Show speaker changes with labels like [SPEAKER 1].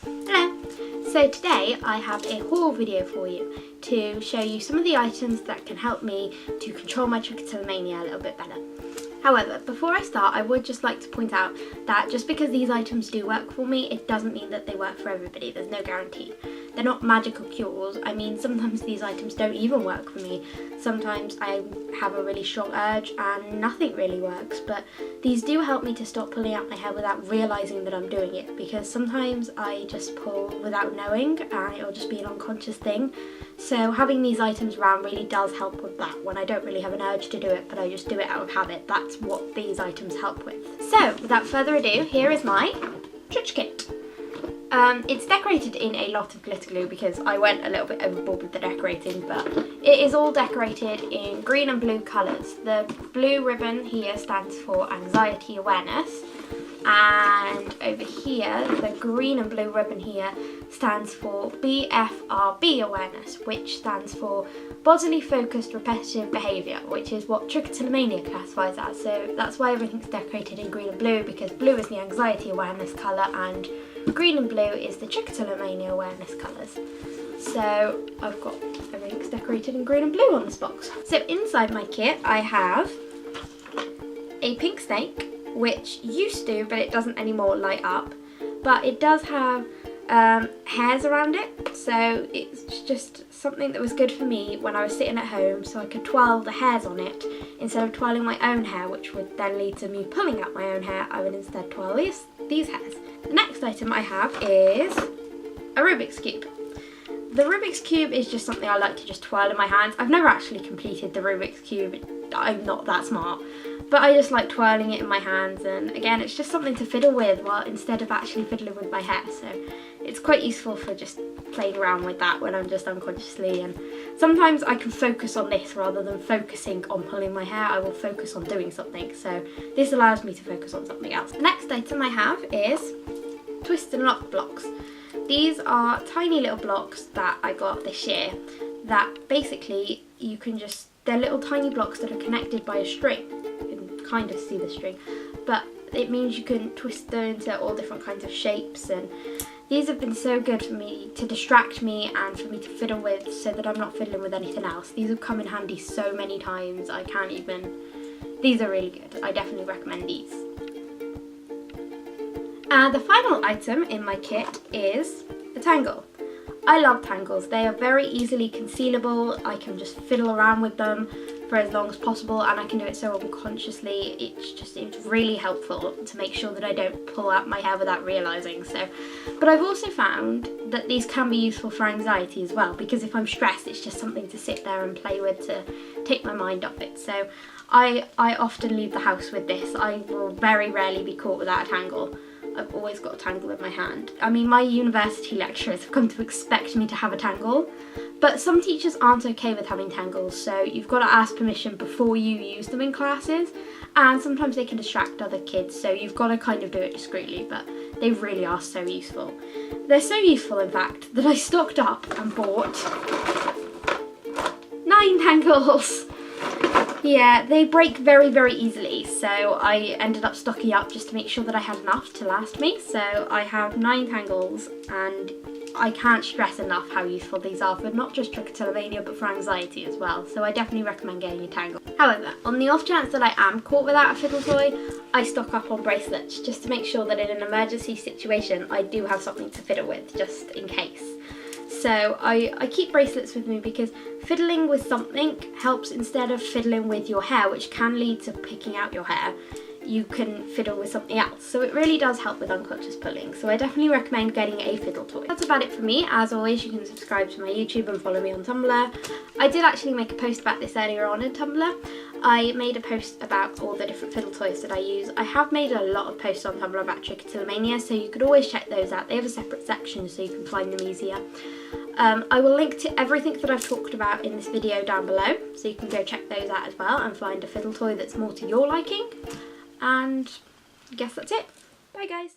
[SPEAKER 1] Hello! So today I have a haul video for you to show you some of the items that can help me to control my trichotillomania a little bit better. However, before I start, I would just like to point out that just because these items do work for me, it doesn't mean that they work for everybody. There's no guarantee. They're not magical cures. I mean, sometimes these items don't even work for me. Sometimes I have a really strong urge and nothing really works, but these do help me to stop pulling out my hair without realising that I'm doing it, because sometimes I just pull without knowing and it'll just be an unconscious thing. So having these items around really does help with that when I don't really have an urge to do it, but I just do it out of habit. That's what these items help with. So without further ado, here is my Trich kit. It's decorated in a lot of glitter glue because I went a little bit overboard with the decorating, but it is all decorated in green and blue colours. The blue ribbon here stands for anxiety awareness, and over here the green and blue ribbon here stands for BFRB awareness, which stands for bodily focused repetitive behaviour, which is what Trichotillomania classifies as. So that's why everything's decorated in green and blue, because blue is the anxiety awareness colour and green and blue is the Trichotillomania awareness colours. So I've got everything's decorated in green and blue on this box. So inside my kit I have a pink snake, which used to, but it doesn't anymore, light up. But it does have hairs around it, so it's just something that was good for me when I was sitting at home, so I could twirl the hairs on it instead of twirling my own hair, which would then lead to me pulling out my own hair. I would instead twirl these hairs. The next item I have is a Rubik's Cube. The Rubik's Cube is just something I like to just twirl in my hands. I've never actually completed the Rubik's Cube, I'm not that smart, but I just like twirling it in my hands, and again it's just something to fiddle with instead of actually fiddling with my hair, so it's quite useful for just playing around with that when I'm just unconsciously, and sometimes I can focus on this rather than focusing on pulling my hair. I will focus on doing something, so this allows me to focus on something else. The next item I have is twist and lock blocks. These are tiny little blocks that I got this year that basically you can just, they're little tiny blocks that are connected by a string. You can kind of see the string, but it means you can twist them into all different kinds of shapes, and these have been so good for me to distract me and for me to fiddle with so that I'm not fiddling with anything else. These have come in handy so many times, I can't even, these are really good. I definitely recommend these. The final item in my kit is a tangle. I love tangles. They are very easily concealable. I can just fiddle around with them for as long as possible, and I can do it so unconsciously. It's really helpful to make sure that I don't pull out my hair without realising. But I've also found that these can be useful for anxiety as well, because if I'm stressed, it's just something to sit there and play with to take my mind off it. So I often leave the house with this. I will very rarely be caught without a tangle. I've always got a tangle in my hand. I mean, my university lecturers have come to expect me to have a tangle, but some teachers aren't okay with having tangles, so you've got to ask permission before you use them in classes, and sometimes they can distract other kids, so you've got to kind of do it discreetly, but they really are so useful. They're so useful, in fact, that I stocked up and bought 9 tangles. Yeah, they break very, very easily, so I ended up stocking up just to make sure that I had enough to last me. So I have 9 tangles, and I can't stress enough how useful these are for not just trichotillomania but for anxiety as well, so I definitely recommend getting a tangle. However, on the off chance that I am caught without a fiddle toy, I stock up on bracelets just to make sure that in an emergency situation I do have something to fiddle with, just in case. So I keep bracelets with me because fiddling with something helps instead of fiddling with your hair, which can lead to picking out your hair. You can fiddle with something else, so it really does help with unconscious pulling, so I definitely recommend getting a fiddle toy. That's about it for me. As always, you can subscribe to my YouTube and follow me on Tumblr. I did actually make a post about this earlier on in Tumblr. I made a post about all the different fiddle toys that I use. I have made a lot of posts on Tumblr about Trichotillomania, so you could always check those out. They have a separate section so you can find them easier. I will link to everything that I've talked about in this video down below, so you can go check those out as well and find a fiddle toy that's more to your liking. And I guess that's it. Bye guys!